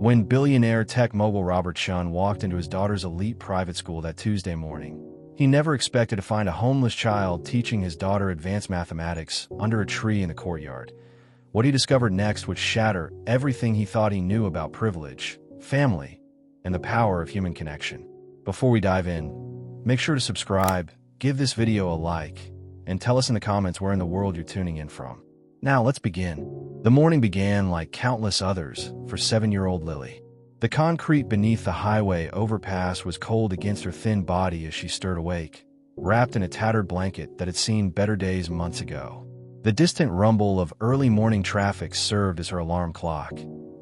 When billionaire tech mogul Robert Chun walked into his daughter's elite private school that Tuesday morning, he never expected to find a homeless child teaching his daughter advanced mathematics under a tree in the courtyard. What he discovered next would shatter everything he thought he knew about privilege, family, and the power of human connection. Before we dive in, make sure to subscribe, give this video a like, and tell us in the comments where in the world you're tuning in from. Now let's begin. The morning began like countless others for 7-year-old Lily. The concrete beneath the highway overpass was cold against her thin body as she stirred awake, wrapped in a tattered blanket that had seen better days months ago. The distant rumble of early morning traffic served as her alarm clock,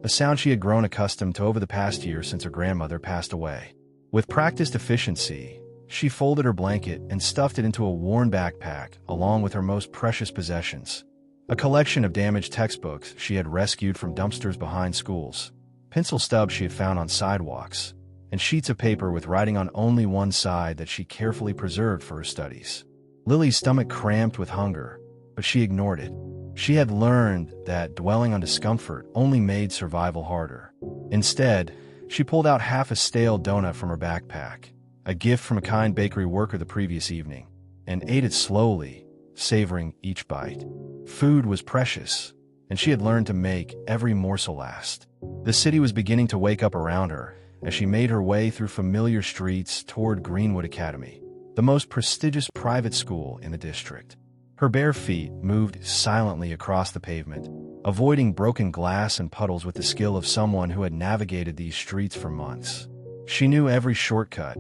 a sound she had grown accustomed to over the past year since her grandmother passed away. With practiced efficiency, she folded her blanket and stuffed it into a worn backpack along with her most precious possessions. A collection of damaged textbooks she had rescued from dumpsters behind schools, pencil stubs she had found on sidewalks, and sheets of paper with writing on only one side that she carefully preserved for her studies. Lily's stomach cramped with hunger, but she ignored it. She had learned that dwelling on discomfort only made survival harder. Instead, she pulled out half a stale donut from her backpack, a gift from a kind bakery worker the previous evening, and ate it slowly, savoring each bite. Food was precious, and she had learned to make every morsel last. The city was beginning to wake up around her as she made her way through familiar streets toward Greenwood Academy, the most prestigious private school in the district. Her bare feet moved silently across the pavement, avoiding broken glass and puddles with the skill of someone who had navigated these streets for months. She knew every shortcut,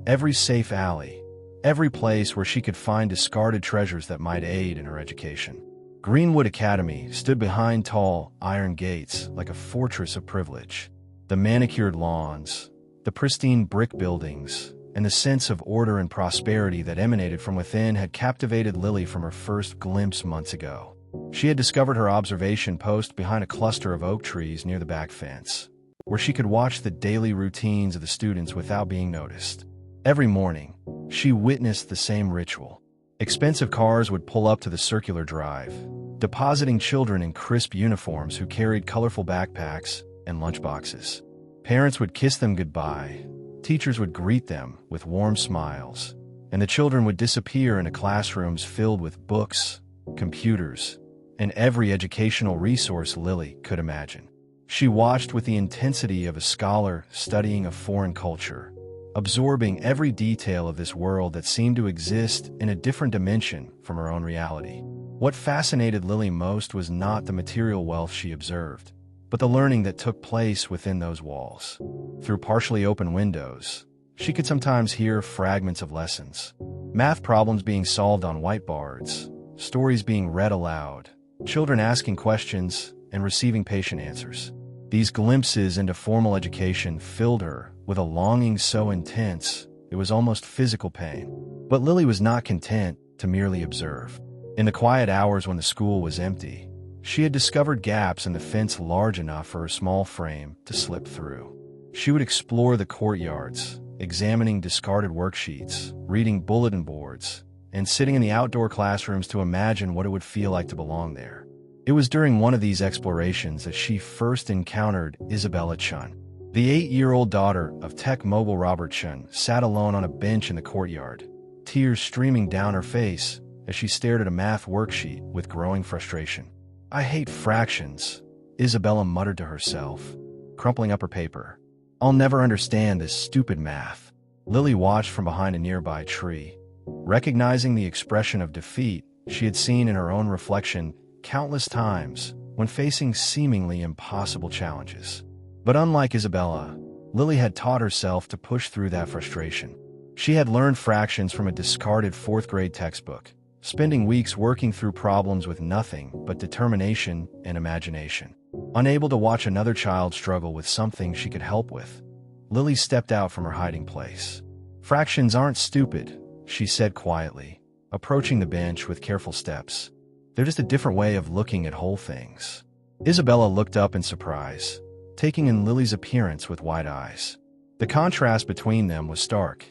every safe alley, every place where she could find discarded treasures that might aid in her education. Greenwood Academy stood behind tall, iron gates like a fortress of privilege. The manicured lawns, the pristine brick buildings, and the sense of order and prosperity that emanated from within had captivated Lily from her first glimpse months ago. She had discovered her observation post behind a cluster of oak trees near the back fence, where she could watch the daily routines of the students without being noticed. Every morning, she witnessed the same ritual. Expensive cars would pull up to the circular drive, depositing children in crisp uniforms who carried colorful backpacks and lunchboxes. Parents would kiss them goodbye, teachers would greet them with warm smiles, and the children would disappear into classrooms filled with books, computers, and every educational resource Lily could imagine. She watched with the intensity of a scholar studying a foreign culture, absorbing every detail of this world that seemed to exist in a different dimension from her own reality. What fascinated Lily most was not the material wealth she observed, but the learning that took place within those walls. Through partially open windows, she could sometimes hear fragments of lessons, math problems being solved on whiteboards, stories being read aloud, children asking questions and receiving patient answers. These glimpses into formal education filled her with a longing so intense it was almost physical pain. But Lily was not content to merely observe. In the quiet hours when the school was empty, she had discovered gaps in the fence large enough for her small frame to slip through. She would explore the courtyards, examining discarded worksheets, reading bulletin boards, and sitting in the outdoor classrooms to imagine what it would feel like to belong there. It was during one of these explorations that she first encountered Isabella Chun. The 8-year-old daughter of tech mogul Robert Chun sat alone on a bench in the courtyard, tears streaming down her face as she stared at a math worksheet with growing frustration. "I hate fractions," Isabella muttered to herself, crumpling up her paper. "I'll never understand this stupid math." Lily watched from behind a nearby tree, recognizing the expression of defeat she had seen in her own reflection countless times when facing seemingly impossible challenges. But unlike Isabella, Lily had taught herself to push through that frustration. She had learned fractions from a discarded 4th-grade textbook, spending weeks working through problems with nothing but determination and imagination. Unable to watch another child struggle with something she could help with, Lily stepped out from her hiding place. "Fractions aren't stupid," she said quietly, approaching the bench with careful steps. "They're just a different way of looking at whole things." Isabella looked up in surprise, taking in Lily's appearance with wide eyes. The contrast between them was stark.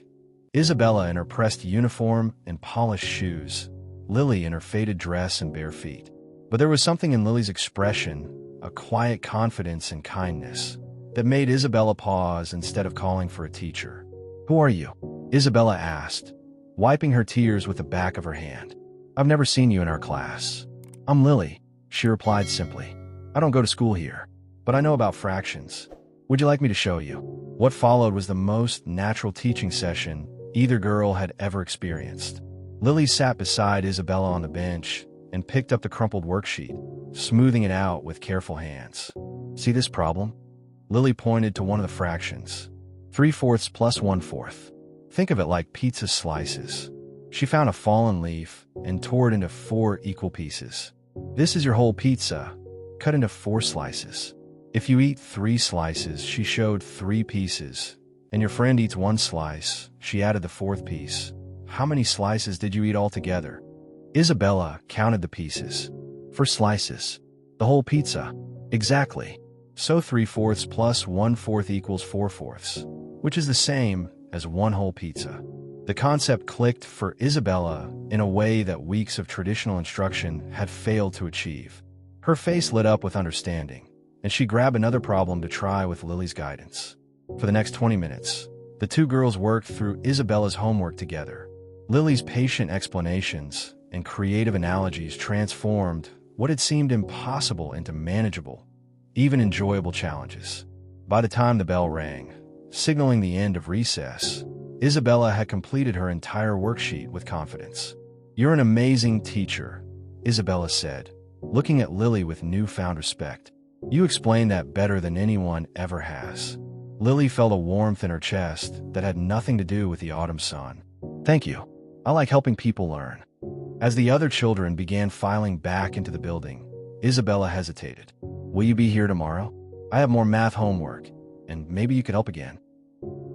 Isabella in her pressed uniform and polished shoes, Lily in her faded dress and bare feet. But there was something in Lily's expression, a quiet confidence and kindness, that made Isabella pause instead of calling for a teacher. "Who are you?" Isabella asked, wiping her tears with the back of her hand. "I've never seen you in our class." "I'm Lily," she replied simply. "I don't go to school here, but I know about fractions. Would you like me to show you?" What followed was the most natural teaching session either girl had ever experienced. Lily sat beside Isabella on the bench and picked up the crumpled worksheet, smoothing it out with careful hands. "See this problem?" Lily pointed to one of the fractions. 3/4 plus 1/4. Think of it like pizza slices. She found a fallen leaf and tore it into 4 equal pieces. "This is your whole pizza, cut into 4 slices. If you eat 3 slices," she showed 3 pieces, "and your friend eats 1 slice," she added the 4th piece. "How many slices did you eat altogether?" Isabella counted the pieces. 4 slices. The whole pizza. Exactly. So 3/4 plus 1/4 equals 4/4, which is the same as 1 whole pizza. The concept clicked for Isabella in a way that weeks of traditional instruction had failed to achieve. Her face lit up with understanding, and she grabbed another problem to try with Lily's guidance. For the next 20 minutes, the two girls worked through Isabella's homework together. Lily's patient explanations and creative analogies transformed what had seemed impossible into manageable, even enjoyable challenges. By the time the bell rang, signaling the end of recess, Isabella had completed her entire worksheet with confidence. "You're an amazing teacher," Isabella said, looking at Lily with newfound respect. "You explain that better than anyone ever has." Lily felt a warmth in her chest that had nothing to do with the autumn sun. "Thank you. I like helping people learn." As the other children began filing back into the building, Isabella hesitated. "Will you be here tomorrow? I have more math homework, and maybe you could help again."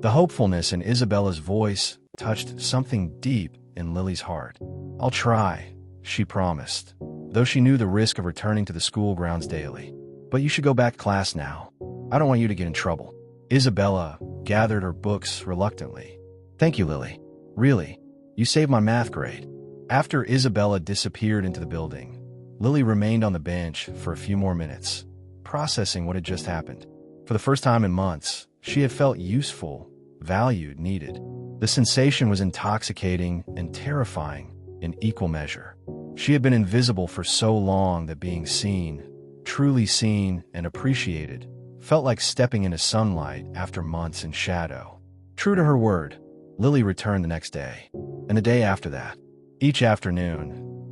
The hopefulness in Isabella's voice touched something deep in Lily's heart. "I'll try," she promised, though she knew the risk of returning to the school grounds daily. "But you should go back to class now. I don't want you to get in trouble." Isabella gathered her books reluctantly. "Thank you, Lily. Really, you saved my math grade." After Isabella disappeared into the building, Lily remained on the bench for a few more minutes, processing what had just happened. For the first time in months, she had felt useful, valued, needed. The sensation was intoxicating and terrifying in equal measure. She had been invisible for so long that being seen, truly seen and appreciated, felt like stepping into sunlight after months in shadow. True to her word, Lily returned the next day, and the day after that. Each afternoon,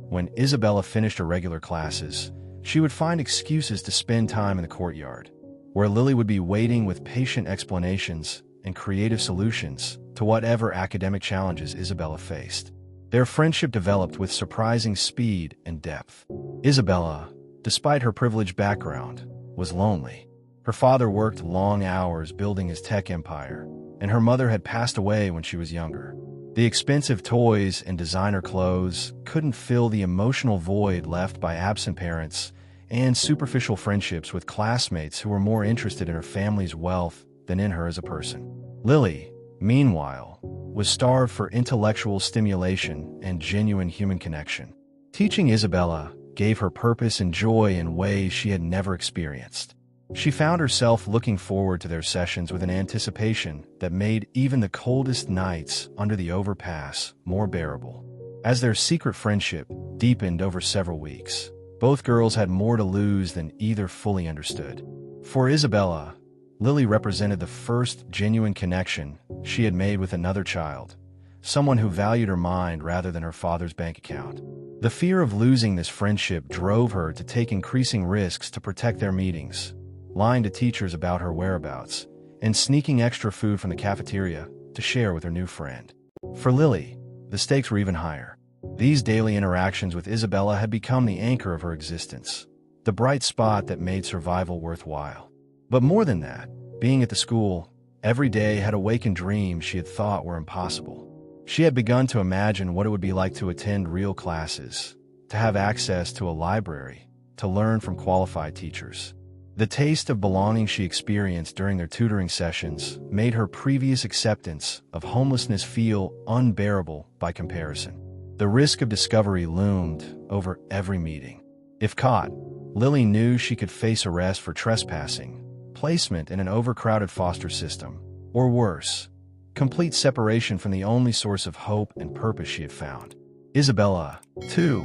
when Isabella finished her regular classes, she would find excuses to spend time in the courtyard, where Lily would be waiting with patient explanations and creative solutions to whatever academic challenges Isabella faced. Their friendship developed with surprising speed and depth. Isabella, despite her privileged background, was lonely. Her father worked long hours building his tech empire, and her mother had passed away when she was younger. The expensive toys and designer clothes couldn't fill the emotional void left by absent parents and superficial friendships with classmates who were more interested in her family's wealth than in her as a person. Lily, meanwhile, was starved for intellectual stimulation and genuine human connection. Teaching Isabella gave her purpose and joy in ways she had never experienced. She found herself looking forward to their sessions with an anticipation that made even the coldest nights under the overpass more bearable. As their secret friendship deepened over several weeks, both girls had more to lose than either fully understood. For Isabella, Lily represented the first genuine connection she had made with another child, someone who valued her mind rather than her father's bank account. The fear of losing this friendship drove her to take increasing risks to protect their meetings, lying to teachers about her whereabouts, and sneaking extra food from the cafeteria to share with her new friend. For Lily, the stakes were even higher. These daily interactions with Isabella had become the anchor of her existence, the bright spot that made survival worthwhile. But more than that, being at the school every day had awakened dreams she had thought were impossible. She had begun to imagine what it would be like to attend real classes, to have access to a library, to learn from qualified teachers. The taste of belonging she experienced during their tutoring sessions made her previous acceptance of homelessness feel unbearable by comparison. The risk of discovery loomed over every meeting. If caught, Lily knew she could face arrest for trespassing, placement in an overcrowded foster system, or worse, complete separation from the only source of hope and purpose she had found. Isabella, too,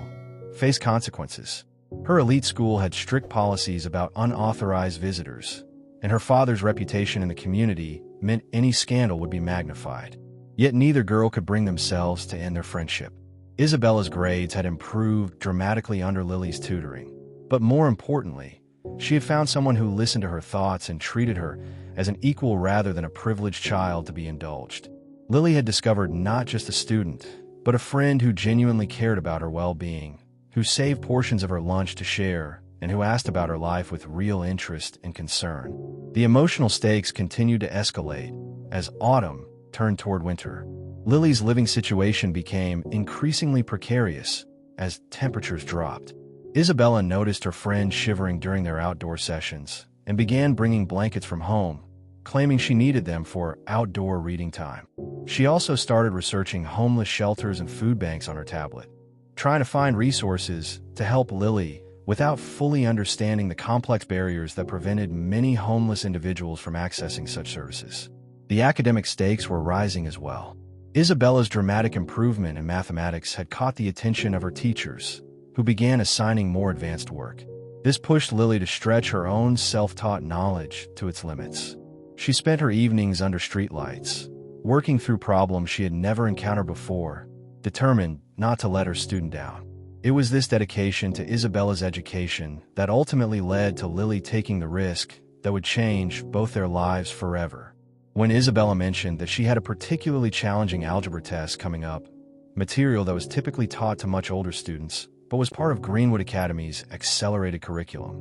faced consequences. Her elite school had strict policies about unauthorized visitors, and her father's reputation in the community meant any scandal would be magnified. Yet neither girl could bring themselves to end their friendship. Isabella's grades had improved dramatically under Lily's tutoring, but more importantly, she had found someone who listened to her thoughts and treated her as an equal rather than a privileged child to be indulged. Lily had discovered not just a student, but a friend who genuinely cared about her well-being, who saved portions of her lunch to share, and who asked about her life with real interest and concern. The emotional stakes continued to escalate as autumn turned toward winter. Lily's living situation became increasingly precarious as temperatures dropped. Isabella noticed her friend shivering during their outdoor sessions and began bringing blankets from home, claiming she needed them for outdoor reading time. She also started researching homeless shelters and food banks on her tablet, trying to find resources to help Lily without fully understanding the complex barriers that prevented many homeless individuals from accessing such services. The academic stakes were rising as well. Isabella's dramatic improvement in mathematics had caught the attention of her teachers, who began assigning more advanced work. This pushed Lily to stretch her own self-taught knowledge to its limits. She spent her evenings under streetlights, working through problems she had never encountered before, determined not to let her student down. It was this dedication to Isabella's education that ultimately led to Lily taking the risk that would change both their lives forever. When Isabella mentioned that she had a particularly challenging algebra test coming up, material that was typically taught to much older students, but was part of Greenwood Academy's accelerated curriculum,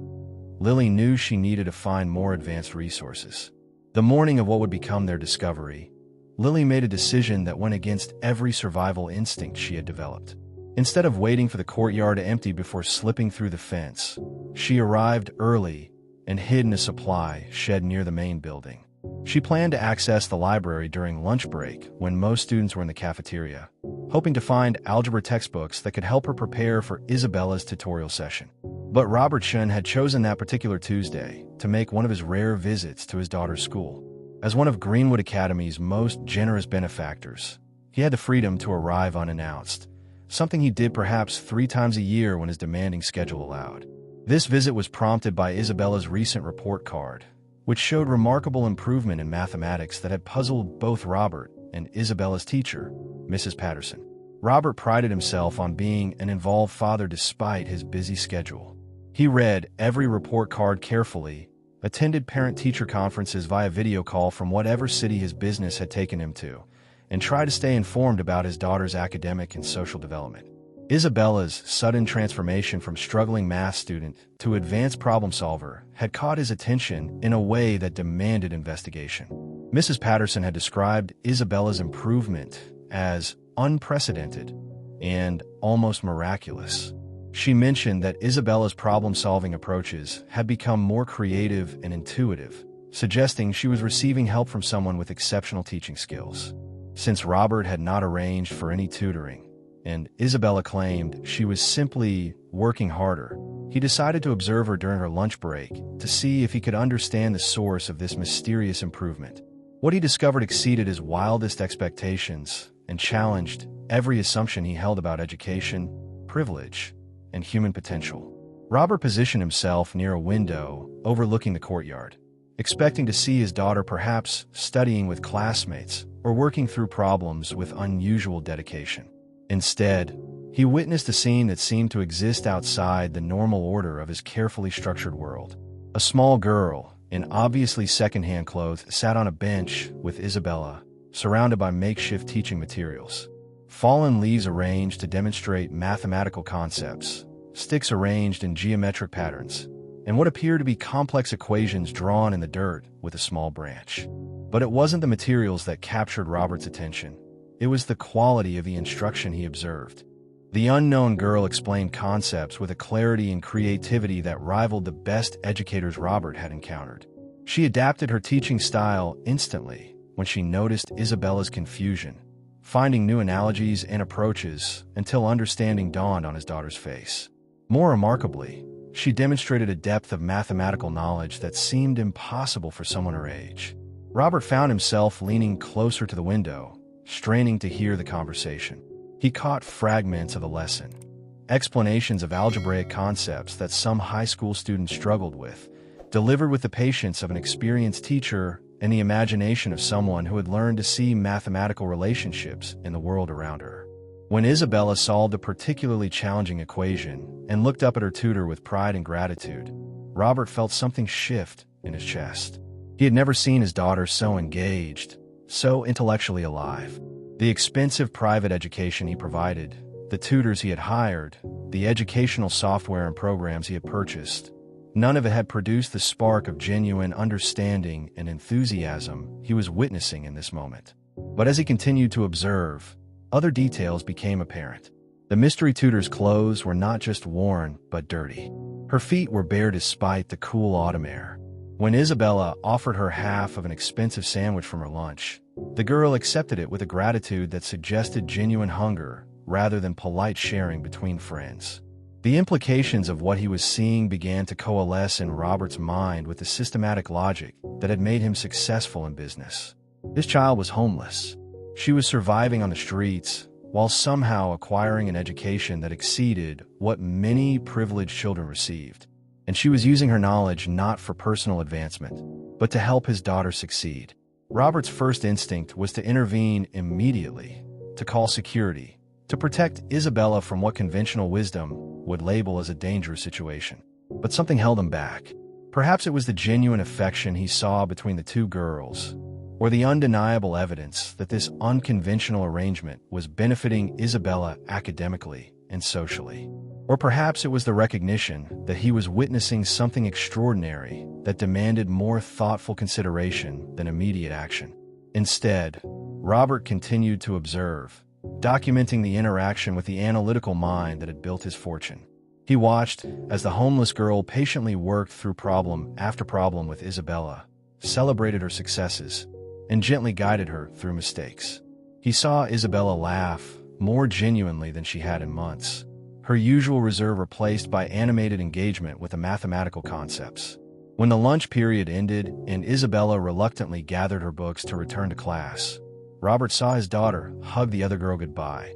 Lily knew she needed to find more advanced resources. The morning of what would become their discovery, Lily made a decision that went against every survival instinct she had developed. Instead of waiting for the courtyard to empty before slipping through the fence, she arrived early and hid in a supply shed near the main building. She planned to access the library during lunch break when most students were in the cafeteria, hoping to find algebra textbooks that could help her prepare for Isabella's tutorial session. But Robert Shun had chosen that particular Tuesday to make one of his rare visits to his daughter's school. As one of Greenwood Academy's most generous benefactors, he had the freedom to arrive unannounced, something he did perhaps 3 times a year when his demanding schedule allowed. This visit was prompted by Isabella's recent report card, which showed remarkable improvement in mathematics that had puzzled both Robert and Isabella's teacher, Mrs. Patterson. Robert prided himself on being an involved father despite his busy schedule. He read every report card carefully, attended parent-teacher conferences via video call from whatever city his business had taken him to, and tried to stay informed about his daughter's academic and social development. Isabella's sudden transformation from struggling math student to advanced problem solver had caught his attention in a way that demanded investigation. Mrs. Patterson had described Isabella's improvement as unprecedented and almost miraculous. She mentioned that Isabella's problem-solving approaches had become more creative and intuitive, suggesting she was receiving help from someone with exceptional teaching skills. Since Robert had not arranged for any tutoring, and Isabella claimed she was simply working harder, he decided to observe her during her lunch break to see if he could understand the source of this mysterious improvement. What he discovered exceeded his wildest expectations and challenged every assumption he held about education, privilege, and human potential. Robert positioned himself near a window overlooking the courtyard, expecting to see his daughter perhaps studying with classmates or working through problems with unusual dedication. Instead, he witnessed a scene that seemed to exist outside the normal order of his carefully structured world. A small girl, in obviously secondhand clothes, sat on a bench with Isabella, surrounded by makeshift teaching materials. Fallen leaves arranged to demonstrate mathematical concepts, sticks arranged in geometric patterns, and what appeared to be complex equations drawn in the dirt with a small branch. But it wasn't the materials that captured Robert's attention. It was the quality of the instruction he observed. The unknown girl explained concepts with a clarity and creativity that rivaled the best educators Robert had encountered. She adapted her teaching style instantly when she noticed Isabella's confusion, finding new analogies and approaches until understanding dawned on his daughter's face. More remarkably, She demonstrated a depth of mathematical knowledge that seemed impossible for someone her age. Robert found himself leaning closer to the window, straining to hear the conversation. He caught fragments of the lesson, explanations of algebraic concepts that some high school students struggled with, delivered with the patience of an experienced teacher and the imagination of someone who had learned to see mathematical relationships in the world around her. When Isabella solved a particularly challenging equation and looked up at her tutor with pride and gratitude, Robert felt something shift in his chest. He had never seen his daughter so engaged, so intellectually alive. The expensive private education he provided, the tutors he had hired, the educational software and programs he had purchased, none of it had produced the spark of genuine understanding and enthusiasm he was witnessing in this moment. But as he continued to observe, other details became apparent. The mystery tutor's clothes were not just worn, but dirty. Her feet were bare despite the cool autumn air. When Isabella offered her half of an expensive sandwich from her lunch, the girl accepted it with a gratitude that suggested genuine hunger rather than polite sharing between friends. The implications of what he was seeing began to coalesce in Robert's mind with the systematic logic that had made him successful in business. This child was homeless. She was surviving on the streets, while somehow acquiring an education that exceeded what many privileged children received. And she was using her knowledge not for personal advancement, but to help his daughter succeed. Robert's first instinct was to intervene immediately, to call security, to protect Isabella from what conventional wisdom would label as a dangerous situation. But something held him back. Perhaps it was the genuine affection he saw between the two girls, or the undeniable evidence that this unconventional arrangement was benefiting Isabella academically and socially. Or perhaps it was the recognition that he was witnessing something extraordinary that demanded more thoughtful consideration than immediate action. Instead, Robert continued to observe, documenting the interaction with the analytical mind that had built his fortune. He watched as the homeless girl patiently worked through problem after problem with Isabella, celebrated her successes, and gently guided her through mistakes. He saw Isabella laugh more genuinely than she had in months, her usual reserve replaced by animated engagement with the mathematical concepts. When the lunch period ended and Isabella reluctantly gathered her books to return to class, Robert saw his daughter hug the other girl goodbye,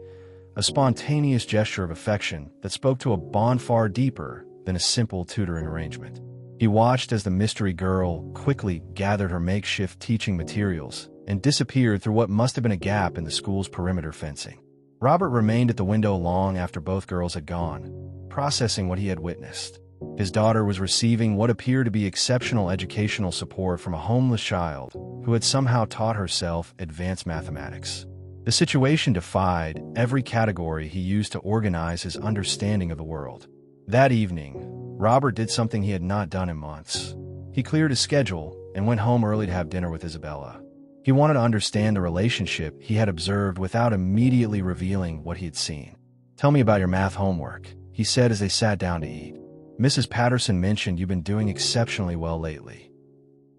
a spontaneous gesture of affection that spoke to a bond far deeper than a simple tutoring arrangement. He watched as the mystery girl quickly gathered her makeshift teaching materials and disappeared through what must have been a gap in the school's perimeter fencing. Robert remained at the window long after both girls had gone, processing what he had witnessed. His daughter was receiving what appeared to be exceptional educational support from a homeless child who had somehow taught herself advanced mathematics. The situation defied every category he used to organize his understanding of the world. That evening, Robert did something he had not done in months. He cleared his schedule and went home early to have dinner with Isabella. He wanted to understand the relationship he had observed without immediately revealing what he had seen. "Tell me about your math homework," he said as they sat down to eat. "Mrs. Patterson mentioned you've been doing exceptionally well lately."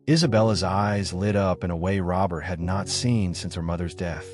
Isabella's eyes lit up in a way Robert had not seen since her mother's death.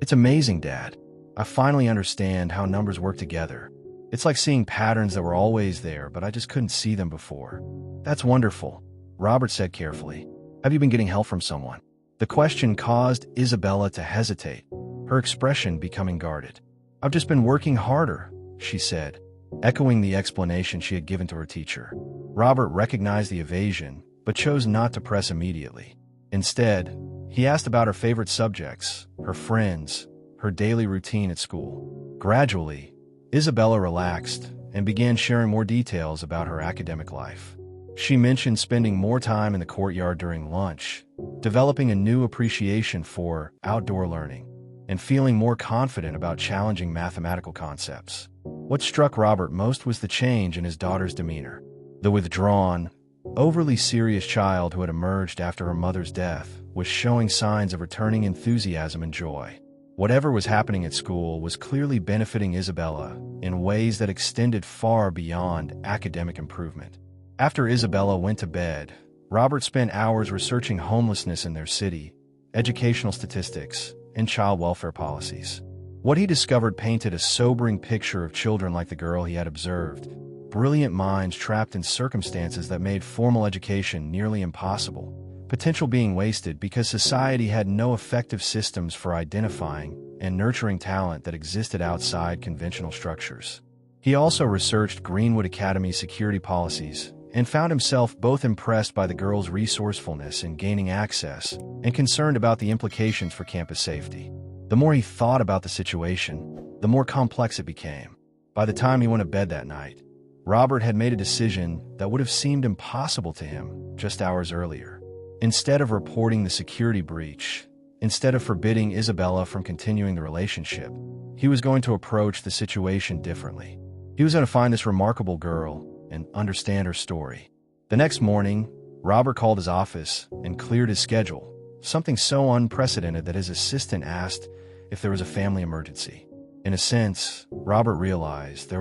"It's amazing, Dad. I finally understand how numbers work together. It's like seeing patterns that were always there, but I just couldn't see them before." "That's wonderful," Robert said carefully. "Have you been getting help from someone?" The question caused Isabella to hesitate, her expression becoming guarded. "I've just been working harder," she said, echoing the explanation she had given to her teacher. Robert recognized the evasion, but chose not to press immediately. Instead, he asked about her favorite subjects, her friends, her daily routine at school. Gradually, Isabella relaxed and began sharing more details about her academic life. She mentioned spending more time in the courtyard during lunch, developing a new appreciation for outdoor learning, and feeling more confident about challenging mathematical concepts. What struck Robert most was the change in his daughter's demeanor. The withdrawn, overly serious child who had emerged after her mother's death was showing signs of returning enthusiasm and joy. Whatever was happening at school was clearly benefiting Isabella in ways that extended far beyond academic improvement. After Isabella went to bed, Robert spent hours researching homelessness in their city, educational statistics, and child welfare policies. What he discovered painted a sobering picture of children like the girl he had observed, brilliant minds trapped in circumstances that made formal education nearly impossible, potential being wasted because society had no effective systems for identifying and nurturing talent that existed outside conventional structures. He also researched Greenwood Academy's security policies and found himself both impressed by the girls' resourcefulness in gaining access and concerned about the implications for campus safety. The more he thought about the situation, the more complex it became. By the time he went to bed that night, Robert had made a decision that would have seemed impossible to him just hours earlier. Instead of reporting the security breach, instead of forbidding Isabella from continuing the relationship, he was going to approach the situation differently. He was going to find this remarkable girl and understand her story. The next morning, Robert called his office and cleared his schedule, something so unprecedented that his assistant asked if there was a family emergency. In a sense, Robert realized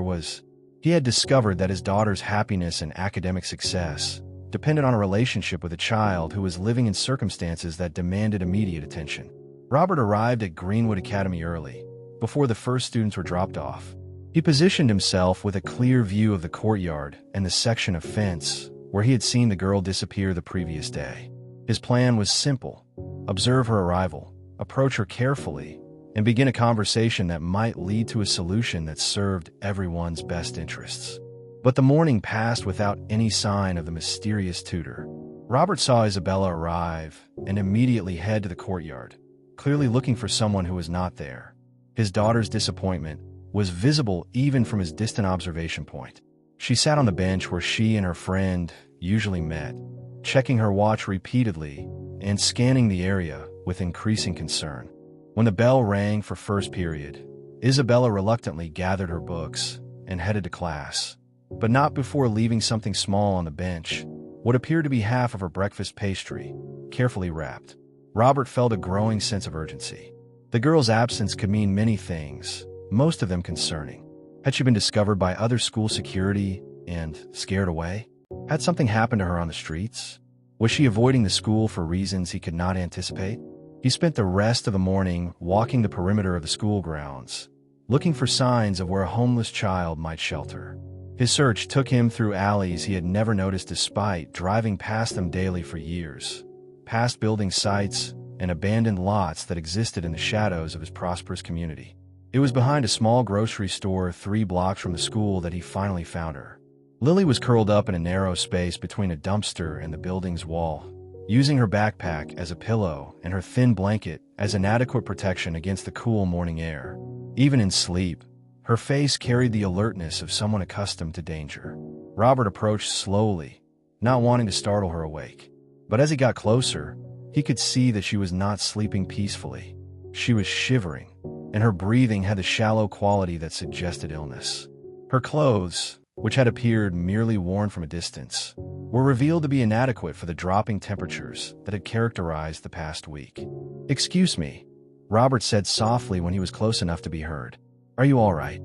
he had discovered that his daughter's happiness and academic success depended on a relationship with a child who was living in circumstances that demanded immediate attention. Robert arrived at Greenwood Academy early, before the first students were dropped off. He positioned himself with a clear view of the courtyard and the section of fence where he had seen the girl disappear the previous day. His plan was simple: observe her arrival, approach her carefully, and begin a conversation that might lead to a solution that served everyone's best interests. But the morning passed without any sign of the mysterious tutor. Robert saw Isabella arrive and immediately head to the courtyard, clearly looking for someone who was not there. His daughter's disappointment was visible even from his distant observation point. She sat on the bench where she and her friend usually met, checking her watch repeatedly and scanning the area with increasing concern. When the bell rang for first period, Isabella reluctantly gathered her books and headed to class, but not before leaving something small on the bench, what appeared to be half of her breakfast pastry, carefully wrapped. Robert felt a growing sense of urgency. The girl's absence could mean many things, most of them concerning. Had she been discovered by other school security and scared away? Had something happened to her on the streets? Was she avoiding the school for reasons he could not anticipate? He spent the rest of the morning walking the perimeter of the school grounds, looking for signs of where a homeless child might shelter. His search took him through alleys he had never noticed despite driving past them daily for years, past building sites and abandoned lots that existed in the shadows of his prosperous community. It was behind a small grocery store 3 blocks from the school that he finally found her. Lily was curled up in a narrow space between a dumpster and the building's wall, using her backpack as a pillow and her thin blanket as inadequate protection against the cool morning air. Even in sleep, her face carried the alertness of someone accustomed to danger. Robert approached slowly, not wanting to startle her awake. But as he got closer, he could see that she was not sleeping peacefully. She was shivering, and her breathing had the shallow quality that suggested illness. Her clothes, which had appeared merely worn from a distance, were revealed to be inadequate for the dropping temperatures that had characterized the past week. "Excuse me," Robert said softly when he was close enough to be heard. "Are you all right?"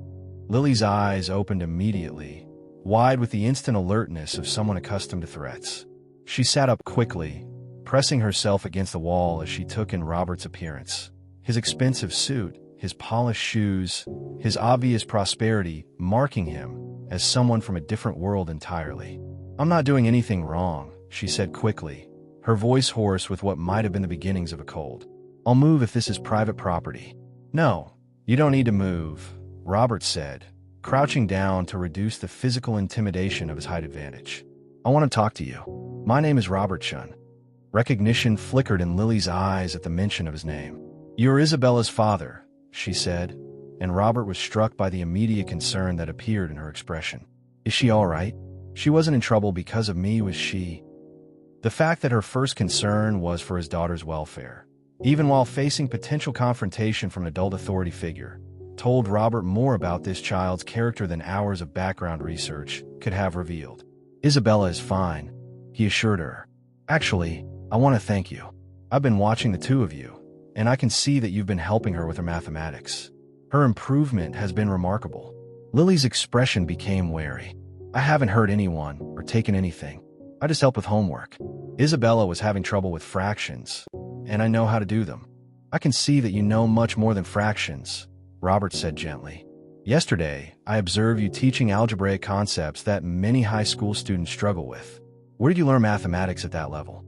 Lily's eyes opened immediately, wide with the instant alertness of someone accustomed to threats. She sat up quickly, pressing herself against the wall as she took in Robert's appearance. His expensive suit, his polished shoes, his obvious prosperity marking him as someone from a different world entirely. "I'm not doing anything wrong," she said quickly, her voice hoarse with what might have been the beginnings of a cold. "I'll move if this is private property." "No, you don't need to move," Robert said, crouching down to reduce the physical intimidation of his height advantage. "I want to talk to you. My name is Robert Shun." Recognition flickered in Lily's eyes at the mention of his name. "You're Isabella's father," she said, and Robert was struck by the immediate concern that appeared in her expression. "Is she all right? She wasn't in trouble because of me, was she?" The fact that her first concern was for his daughter's welfare, even while facing potential confrontation from an adult authority figure, told Robert more about this child's character than hours of background research could have revealed. "Isabella is fine," he assured her. "Actually, I want to thank you. I've been watching the two of you, and I can see that you've been helping her with her mathematics. Her improvement has been remarkable." Lily's expression became wary. "I haven't hurt anyone or taken anything. I just help with homework. Isabella was having trouble with fractions, and I know how to do them." "I can see that you know much more than fractions," Robert said gently. Yesterday, I observed you teaching algebraic concepts that many high school students struggle with. Where did you learn mathematics at that level?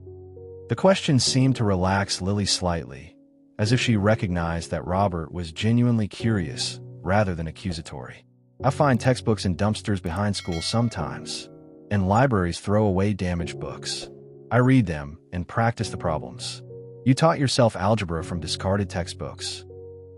The question seemed to relax Lily slightly, as if she recognized that Robert was genuinely curious rather than accusatory. I find textbooks in dumpsters behind school sometimes, and libraries throw away damaged books. I read them and practice the problems. You taught yourself algebra from discarded textbooks.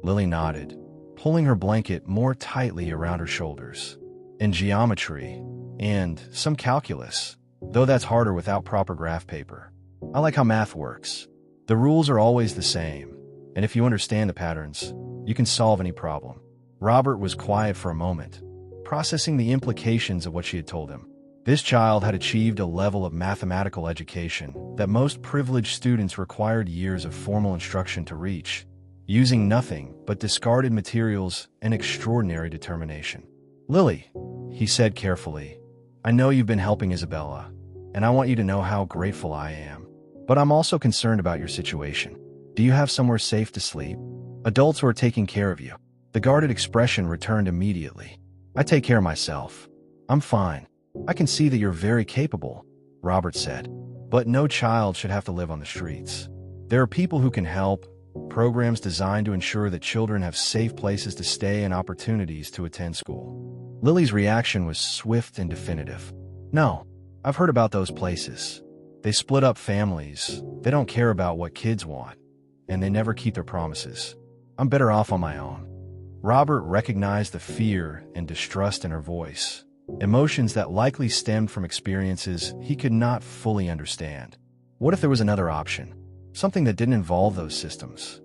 Lily nodded, pulling her blanket more tightly around her shoulders. And geometry, and some calculus, though that's harder without proper graph paper. I like how math works. The rules are always the same, and if you understand the patterns, you can solve any problem. Robert was quiet for a moment, processing the implications of what she had told him. This child had achieved a level of mathematical education that most privileged students required years of formal instruction to reach, using nothing but discarded materials and extraordinary determination. Lily, he said carefully, I know you've been helping Isabella, and I want you to know how grateful I am. But I'm also concerned about your situation. Do you have somewhere safe to sleep? Adults who are taking care of you. The guarded expression returned immediately. I take care of myself. I'm fine. I can see that you're very capable, Robert said. But no child should have to live on the streets. There are people who can help, programs designed to ensure that children have safe places to stay and opportunities to attend school. Lily's reaction was swift and definitive. No, I've heard about those places. They split up families, they don't care about what kids want, and they never keep their promises. I'm better off on my own. Robert recognized the fear and distrust in her voice, emotions that likely stemmed from experiences he could not fully understand. What if there was another option? Something that didn't involve those systems?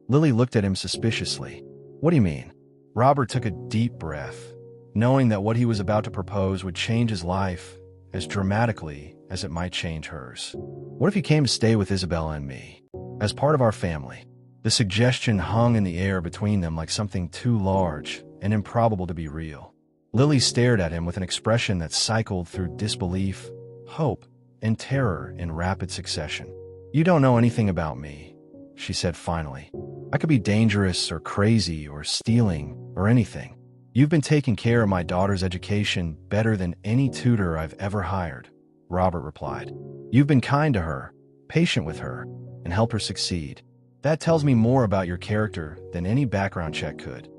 Lily looked at him suspiciously. What do you mean? Robert took a deep breath, knowing that what he was about to propose would change his life as dramatically as it might change hers. What if you came to stay with Isabella and me, as part of our family? The suggestion hung in the air between them like something too large and improbable to be real. Lily stared at him with an expression that cycled through disbelief, hope, and terror in rapid succession. You don't know anything about me, she said finally. I could be dangerous or crazy or stealing or anything. You've been taking care of my daughter's education better than any tutor I've ever hired, Robert replied. You've been kind to her, patient with her, and helped her succeed. That tells me more about your character than any background check could.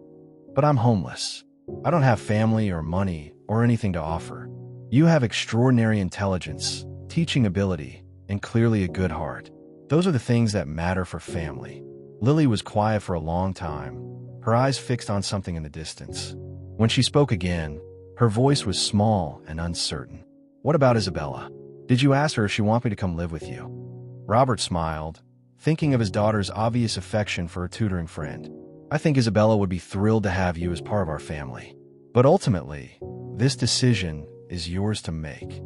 But I'm homeless. I don't have family or money or anything to offer. You have extraordinary intelligence, teaching ability, and clearly a good heart. Those are the things that matter for family. Lily was quiet for a long time, her eyes fixed on something in the distance. When she spoke again, her voice was small and uncertain. What about Isabella? Did you ask her if she wanted me to come live with you? Robert smiled, thinking of his daughter's obvious affection for her tutoring friend. I think Isabella would be thrilled to have you as part of our family. But ultimately, this decision is yours to make.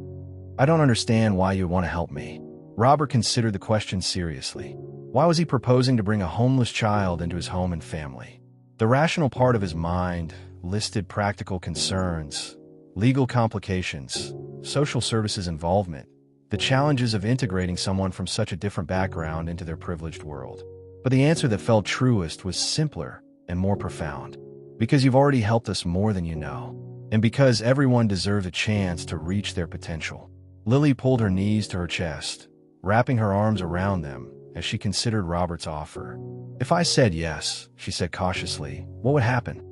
I don't understand why you want to help me. Robert considered the question seriously. Why was he proposing to bring a homeless child into his home and family? The rational part of his mind listed practical concerns, legal complications, social services involvement, the challenges of integrating someone from such a different background into their privileged world. But the answer that felt truest was simpler and more profound. Because you've already helped us more than you know, and because everyone deserves a chance to reach their potential. Lily pulled her knees to her chest, wrapping her arms around them as she considered Robert's offer. If I said yes, she said cautiously, what would happen?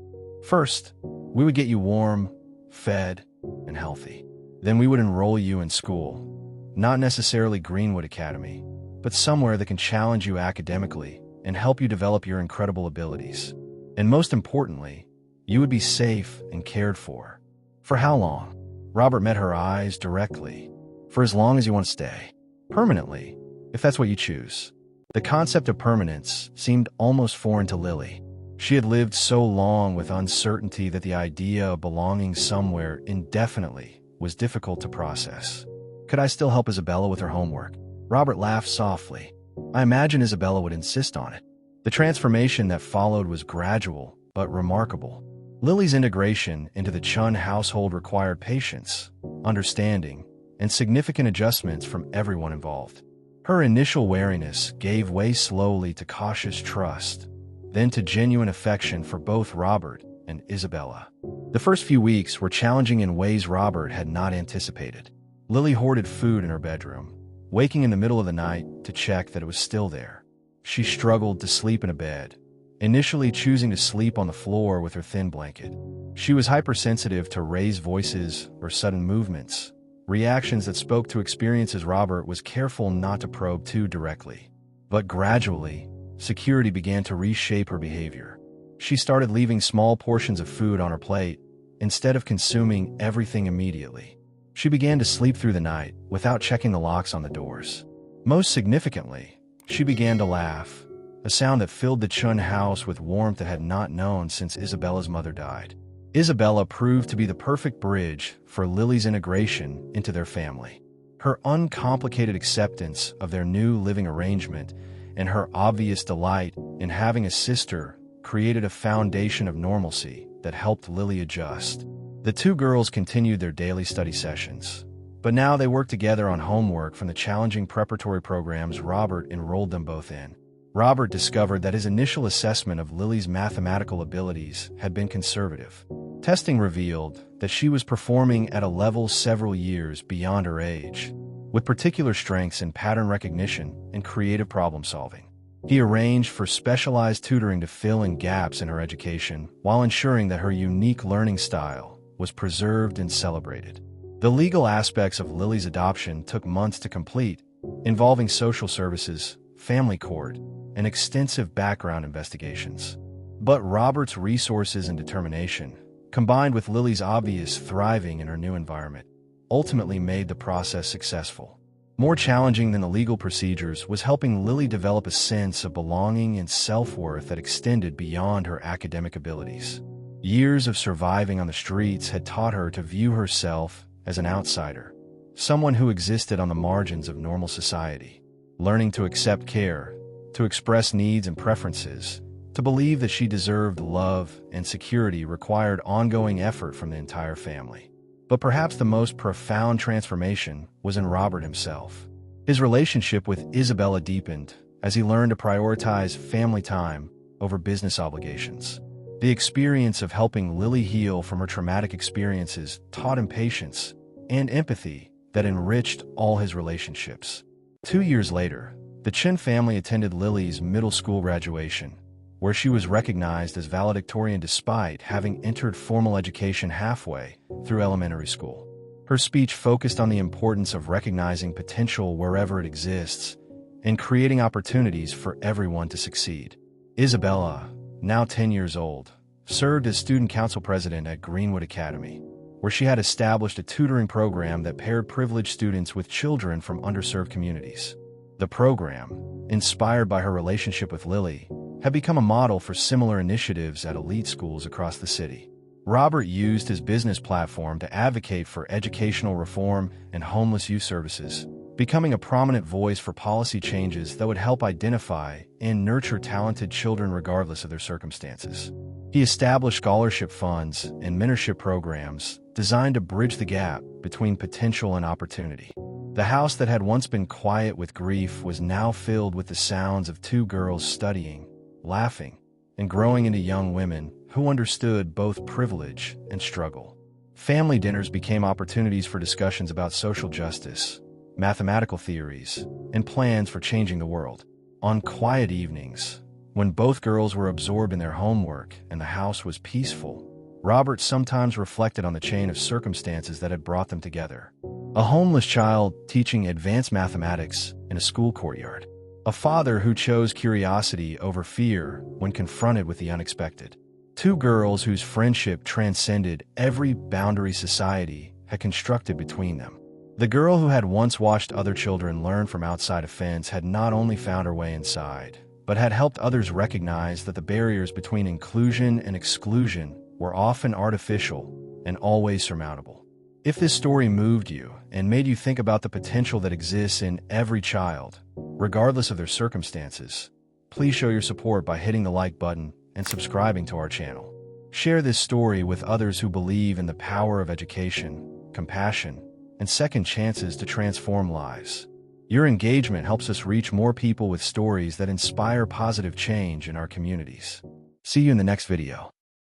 First, we would get you warm, fed, and healthy. Then we would enroll you in school. Not necessarily Greenwood Academy, but somewhere that can challenge you academically and help you develop your incredible abilities. And most importantly, you would be safe and cared for. For how long? Robert met her eyes directly. For as long as you want to stay. Permanently, if that's what you choose. The concept of permanence seemed almost foreign to Lily. She had lived so long with uncertainty that the idea of belonging somewhere indefinitely was difficult to process. Could I still help Isabella with her homework? Robert laughed softly. I imagine Isabella would insist on it. The transformation that followed was gradual, but remarkable. Lily's integration into the Chun household required patience, understanding, and significant adjustments from everyone involved. Her initial wariness gave way slowly to cautious trust, then to genuine affection for both Robert and Isabella. The first few weeks were challenging in ways Robert had not anticipated. Lily hoarded food in her bedroom, waking in the middle of the night to check that it was still there. She struggled to sleep in a bed, initially choosing to sleep on the floor with her thin blanket. She was hypersensitive to raised voices or sudden movements, reactions that spoke to experiences Robert was careful not to probe too directly. But gradually, security began to reshape her behavior. She started leaving small portions of food on her plate instead of consuming everything immediately. She began to sleep through the night without checking the locks on the doors. Most significantly, she began to laugh, a sound that filled the Chun house with warmth it had not known since Isabella's mother died. Isabella proved to be the perfect bridge for Lily's integration into their family. Her uncomplicated acceptance of their new living arrangement and her obvious delight in having a sister created a foundation of normalcy that helped Lily adjust. The two girls continued their daily study sessions, but now they worked together on homework from the challenging preparatory programs Robert enrolled them both in. Robert discovered that his initial assessment of Lily's mathematical abilities had been conservative. Testing revealed that she was performing at a level several years beyond her age, with particular strengths in pattern recognition and creative problem-solving. He arranged for specialized tutoring to fill in gaps in her education while ensuring that her unique learning style was preserved and celebrated. The legal aspects of Lily's adoption took months to complete, involving social services, family court, and extensive background investigations. But Robert's resources and determination, combined with Lily's obvious thriving in her new environment, ultimately made the process successful. More challenging than the legal procedures was helping Lily develop a sense of belonging and self-worth that extended beyond her academic abilities. Years of surviving on the streets had taught her to view herself as an outsider, someone who existed on the margins of normal society. Learning to accept care, to express needs and preferences, to believe that she deserved love and security required ongoing effort from the entire family. But perhaps the most profound transformation was in Robert himself. His relationship with Isabella deepened as he learned to prioritize family time over business obligations. The experience of helping Lily heal from her traumatic experiences taught him patience and empathy that enriched all his relationships. 2 years later, the Chin family attended Lily's middle school graduation, where she was recognized as valedictorian despite having entered formal education halfway through elementary school. Her speech focused on the importance of recognizing potential wherever it exists and creating opportunities for everyone to succeed. Isabella, now 10 years old, served as student council president at Greenwood Academy, where she had established a tutoring program that paired privileged students with children from underserved communities. The program, inspired by her relationship with Lily, had become a model for similar initiatives at elite schools across the city. Robert used his business platform to advocate for educational reform and homeless youth services, becoming a prominent voice for policy changes that would help identify and nurture talented children regardless of their circumstances. He established scholarship funds and mentorship programs designed to bridge the gap between potential and opportunity. The house that had once been quiet with grief was now filled with the sounds of two girls studying, laughing, and growing into young women who understood both privilege and struggle. Family dinners became opportunities for discussions about social justice, mathematical theories, and plans for changing the world. On quiet evenings, when both girls were absorbed in their homework and the house was peaceful, Robert sometimes reflected on the chain of circumstances that had brought them together. A homeless child teaching advanced mathematics in a school courtyard. A father who chose curiosity over fear when confronted with the unexpected. Two girls whose friendship transcended every boundary society had constructed between them. The girl who had once watched other children learn from outside a fence had not only found her way inside, but had helped others recognize that the barriers between inclusion and exclusion were often artificial and always surmountable. If this story moved you and made you think about the potential that exists in every child, regardless of their circumstances, please show your support by hitting the like button and subscribing to our channel. Share this story with others who believe in the power of education, compassion, and second chances to transform lives. Your engagement helps us reach more people with stories that inspire positive change in our communities. See you in the next video.